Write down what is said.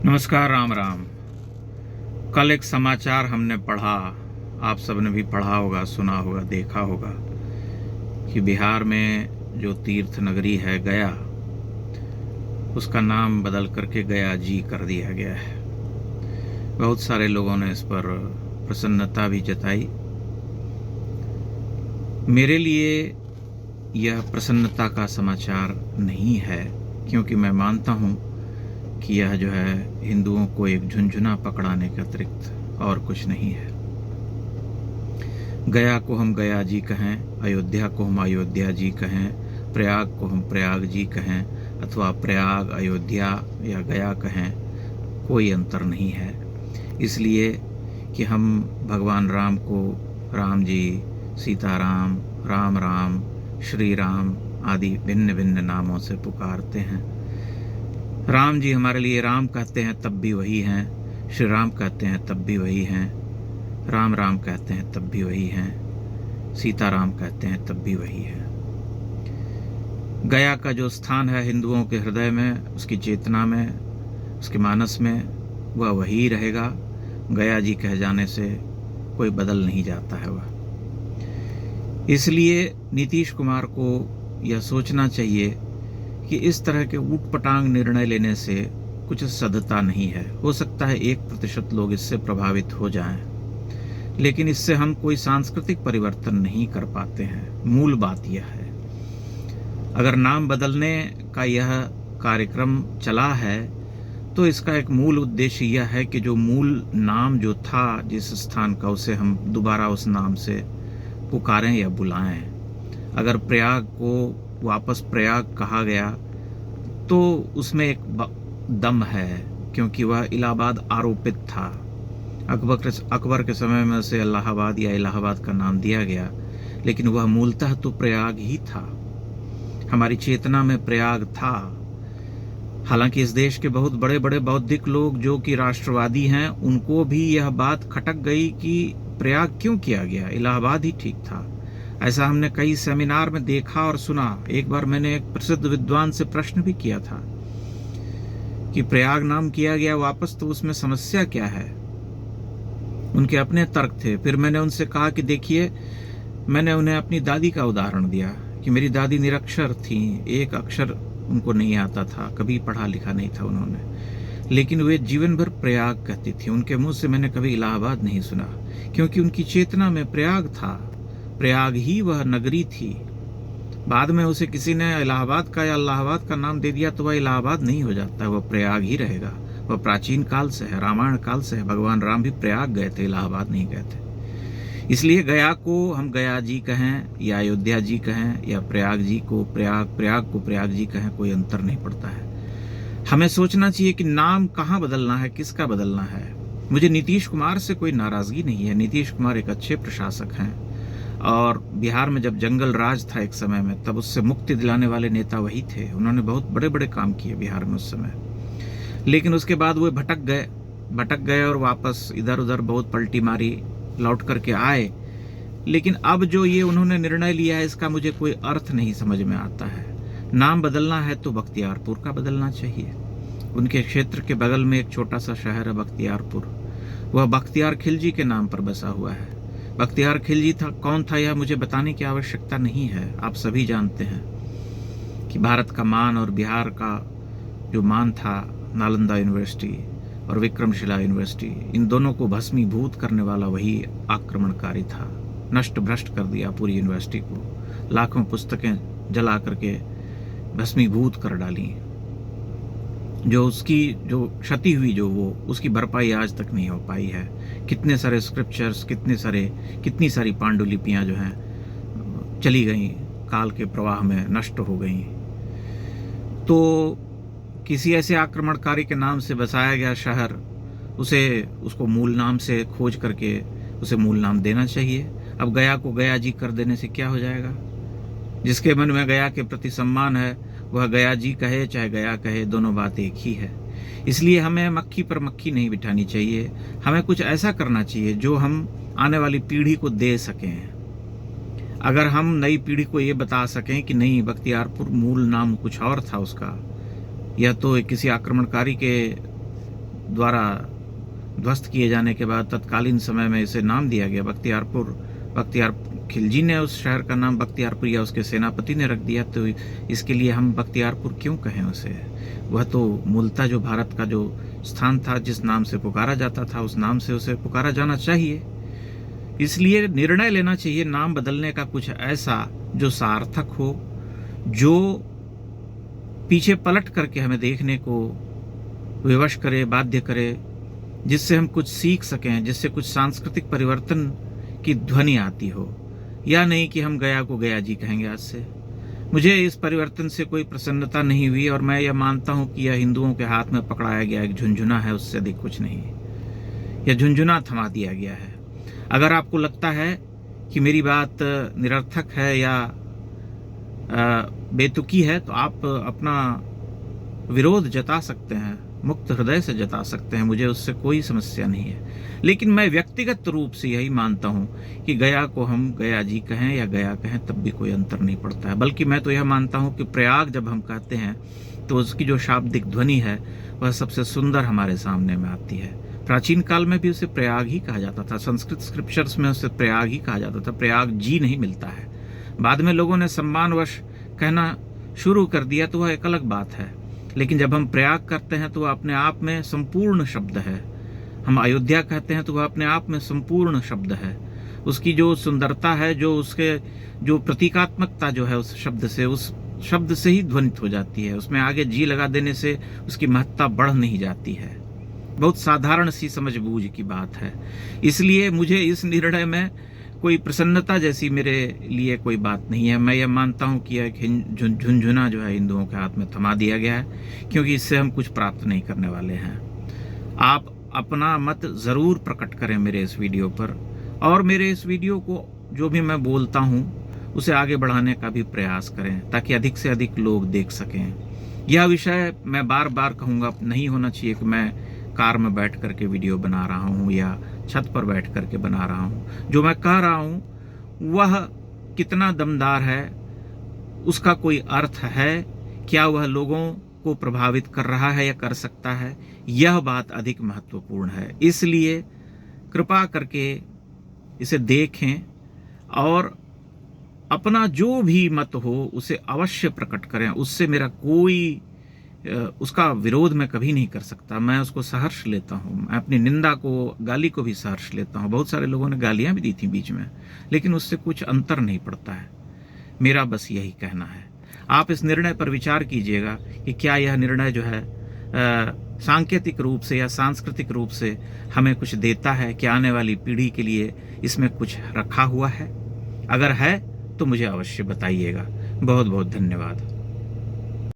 नमस्कार। राम राम। कल एक समाचार हमने पढ़ा, आप सबने भी पढ़ा होगा, सुना होगा, देखा होगा कि बिहार में जो तीर्थ नगरी है गया, उसका नाम बदल करके गया जी कर दिया गया है। बहुत सारे लोगों ने इस पर प्रसन्नता भी जताई। मेरे लिए यह प्रसन्नता का समाचार नहीं है, क्योंकि मैं मानता हूँ कि यह जो है हिंदुओं को एक झुनझुना पकड़ाने के अतिरिक्त और कुछ नहीं है। गया को हम गया जी कहें, अयोध्या को हम अयोध्या जी कहें, प्रयाग को हम प्रयाग जी कहें, अथवा प्रयाग अयोध्या या गया कहें, कोई अंतर नहीं है। इसलिए कि हम भगवान राम को राम जी, सीताराम, राम राम, श्री राम आदि भिन्न भिन्न नामों से पुकारते हैं। राम जी हमारे लिए राम कहते हैं तब भी वही हैं, श्री राम कहते हैं तब भी वही हैं, राम राम कहते हैं तब भी वही हैं, सीताराम कहते हैं तब भी वही है। गया का जो स्थान है हिंदुओं के हृदय में, उसकी चेतना में, उसके मानस में, वह वही रहेगा। गया जी कह जाने से कोई बदल नहीं जाता है वह। इसलिए नीतीश कुमार को यह सोचना चाहिए कि इस तरह के ऊटपटांग निर्णय लेने से कुछ सदता नहीं है। हो सकता है 1% लोग इससे प्रभावित हो जाएं, लेकिन इससे हम कोई सांस्कृतिक परिवर्तन नहीं कर पाते हैं। मूल बात यह है, अगर नाम बदलने का यह कार्यक्रम चला है तो इसका एक मूल उद्देश्य यह है कि जो मूल नाम जो था जिस स्थान का, उसे हम दोबारा उस नाम से पुकारें या बुलाएं। अगर प्रयाग को वापस प्रयाग कहा गया तो उसमें एक दम है, क्योंकि वह इलाहाबाद आरोपित था। अकबर के समय में उसे इलाहाबाद या इलाहाबाद का नाम दिया गया, लेकिन वह मूलतः तो प्रयाग ही था। हमारी चेतना में प्रयाग था। हालांकि इस देश के बहुत बड़े बड़े बौद्धिक लोग जो कि राष्ट्रवादी हैं, उनको भी यह बात खटक गई कि प्रयाग क्यों किया गया, इलाहाबाद ही ठीक था। ऐसा हमने कई सेमिनार में देखा और सुना। एक बार मैंने एक प्रसिद्ध विद्वान से प्रश्न भी किया था कि प्रयाग नाम किया गया वापस, तो उसमें समस्या क्या है। उनके अपने तर्क थे। फिर मैंने उनसे कहा कि देखिए, मैंने उन्हें अपनी दादी का उदाहरण दिया कि मेरी दादी निरक्षर थी, एक अक्षर उनको नहीं आता था, कभी पढ़ा लिखा नहीं था उन्होंने, लेकिन वे जीवन भर प्रयाग कहती थी। उनके मुंह से मैंने कभी इलाहाबाद नहीं सुना, क्योंकि उनकी चेतना में प्रयाग था। प्रयाग ही वह नगरी थी। बाद में उसे किसी ने इलाहाबाद का या इलाहाबाद का नाम दे दिया तो वह इलाहाबाद नहीं हो जाता, वह प्रयाग ही रहेगा। वह प्राचीन काल से है, रामायण काल से है। भगवान राम भी प्रयाग गए थे, इलाहाबाद नहीं गए थे। इसलिए गया को हम गया जी कहें या अयोध्या जी कहें या प्रयाग जी को प्रयाग को प्रयाग जी कहें, कोई अंतर नहीं पड़ता है। हमें सोचना चाहिए कि नाम कहाँ बदलना है, किसका बदलना है। मुझे नीतीश कुमार से कोई नाराजगी नहीं है। नीतीश कुमार एक अच्छे प्रशासक हैं, और बिहार में जब जंगल राज था एक समय में, तब उससे मुक्ति दिलाने वाले नेता वही थे। उन्होंने बहुत बड़े बड़े काम किए बिहार में उस समय, लेकिन उसके बाद वो भटक गए और वापस इधर उधर बहुत पलटी मारी, लौट करके आए। लेकिन अब जो ये उन्होंने निर्णय लिया है, इसका मुझे कोई अर्थ नहीं समझ में आता है। नाम बदलना है तो बख्तियारपुर का बदलना चाहिए। उनके क्षेत्र के बगल में एक छोटा सा शहर है बख्तियारपुर, वह बख्तियार खिलजी के नाम पर बसा हुआ है। बख्तियार खिलजी था, कौन था यह मुझे बताने की आवश्यकता नहीं है। आप सभी जानते हैं कि भारत का मान और बिहार का जो मान था, नालंदा यूनिवर्सिटी और विक्रमशिला यूनिवर्सिटी, इन दोनों को भस्मीभूत करने वाला वही आक्रमणकारी था। नष्ट भ्रष्ट कर दिया पूरी यूनिवर्सिटी को, लाखों पुस्तकें जला करके भस्मीभूत कर डाली। जो उसकी जो क्षति हुई, जो वो उसकी भरपाई आज तक नहीं हो पाई है। कितने सारे स्क्रिप्चर्स, कितनी सारी पांडुलिपियां जो हैं चली गई, काल के प्रवाह में नष्ट हो गई। तो किसी ऐसे आक्रमणकारी के नाम से बसाया गया शहर, उसको मूल नाम से खोज करके उसे मूल नाम देना चाहिए। अब गया को गया जी कर देने से क्या हो जाएगा। जिसके मन में गया के प्रति सम्मान है, वह गया जी कहे चाहे गया कहे, दोनों बात एक ही है। इसलिए हमें मक्खी पर मक्खी नहीं बिठानी चाहिए। हमें कुछ ऐसा करना चाहिए जो हम आने वाली पीढ़ी को दे सकें। अगर हम नई पीढ़ी को ये बता सकें कि नहीं, बख्तियारपुर मूल नाम कुछ और था उसका, यह तो किसी आक्रमणकारी के द्वारा ध्वस्त किए जाने के बाद तत्कालीन समय में इसे नाम दिया गया बख्तियारपुर। बख्तियार खिलजी ने उस शहर का नाम बख्तियारपुर या उसके सेनापति ने रख दिया, तो इसके लिए हम बख्तियारपुर क्यों कहें उसे? वह तो मूलतः जो भारत का जो स्थान था, जिस नाम से पुकारा जाता था, उस नाम से उसे पुकारा जाना चाहिए। इसलिए निर्णय लेना चाहिए नाम बदलने का, कुछ ऐसा जो सार्थक हो, जो पीछे पलट करके हमें देखने को विवश करे, बाध्य करे, जिससे हम कुछ सीख सकें, जिससे कुछ सांस्कृतिक परिवर्तन की ध्वनि आती हो। या नहीं कि हम गया को गया जी कहेंगे आज से। मुझे इस परिवर्तन से कोई प्रसन्नता नहीं हुई और मैं यह मानता हूं कि यह हिंदुओं के हाथ में पकड़ाया गया एक झुंझुना है, उससे अधिक कुछ नहीं। यह झुंझुना थमा दिया गया है। अगर आपको लगता है कि मेरी बात निरर्थक है या बेतुकी है, तो आप अपना विरोध जता सकते हैं, मुक्त हृदय से जता सकते हैं, मुझे उससे कोई समस्या नहीं है। लेकिन मैं व्यक्तिगत रूप से यही मानता हूं कि गया को हम गया जी कहें या गया कहें, तब भी कोई अंतर नहीं पड़ता है। बल्कि मैं तो यह मानता हूं कि प्रयाग जब हम कहते हैं तो उसकी जो शाब्दिक ध्वनि है वह सबसे सुंदर हमारे सामने में आती है। प्राचीन काल में भी उसे प्रयाग ही कहा जाता था, संस्कृत स्क्रिप्चर्स में उसे प्रयाग ही कहा जाता था, प्रयाग जी नहीं मिलता है। बाद में लोगों ने सम्मानवश कहना शुरू कर दिया तो वह एक अलग बात है, लेकिन जब हम प्रयाग करते हैं तो वह अपने आप में संपूर्ण शब्द है। हम अयोध्या कहते हैं तो वह अपने आप में संपूर्ण शब्द है। उसकी जो सुंदरता है, जो उसके जो प्रतीकात्मकता जो है उस शब्द से ही ध्वनित हो जाती है। उसमें आगे जी लगा देने से उसकी महत्ता बढ़ नहीं जाती है। बहुत साधारण सी समझबूझ की बात है। इसलिए मुझे इस निर्णय में कोई प्रसन्नता जैसी मेरे लिए कोई बात नहीं है। मैं यह मानता हूं कि एक झुंझुना जो है हिंदुओं के हाथ में थमा दिया गया है, क्योंकि इससे हम कुछ प्राप्त नहीं करने वाले हैं। आप अपना मत ज़रूर प्रकट करें मेरे इस वीडियो पर, और मेरे इस वीडियो को जो भी मैं बोलता हूं उसे आगे बढ़ाने का भी प्रयास करें, ताकि अधिक से अधिक लोग देख सकें। यह विषय मैं बार बार कहूँगा, नहीं होना चाहिए कि मैं कार में बैठ करके वीडियो बना रहा हूँ या छत पर बैठ करके बना रहा हूँ। जो मैं कह रहा हूँ वह कितना दमदार है, उसका कोई अर्थ है क्या, वह लोगों को प्रभावित कर रहा है या कर सकता है, यह बात अधिक महत्वपूर्ण है। इसलिए कृपा करके इसे देखें और अपना जो भी मत हो उसे अवश्य प्रकट करें। उससे मेरा कोई उसका विरोध मैं कभी नहीं कर सकता। मैं उसको सहर्ष लेता हूँ, मैं अपनी निंदा को, गाली को भी सहर्ष लेता हूँ। बहुत सारे लोगों ने गालियाँ भी दी थी बीच में, लेकिन उससे कुछ अंतर नहीं पड़ता है। मेरा बस यही कहना है। आप इस निर्णय पर विचार कीजिएगा कि क्या यह निर्णय जो है सांकेतिक रूप से या सांस्कृतिक रूप से हमें कुछ देता है, क्या आने वाली पीढ़ी के लिए इसमें कुछ रखा हुआ है? अगर है तो मुझे अवश्य बताइएगा। बहुत बहुत धन्यवाद।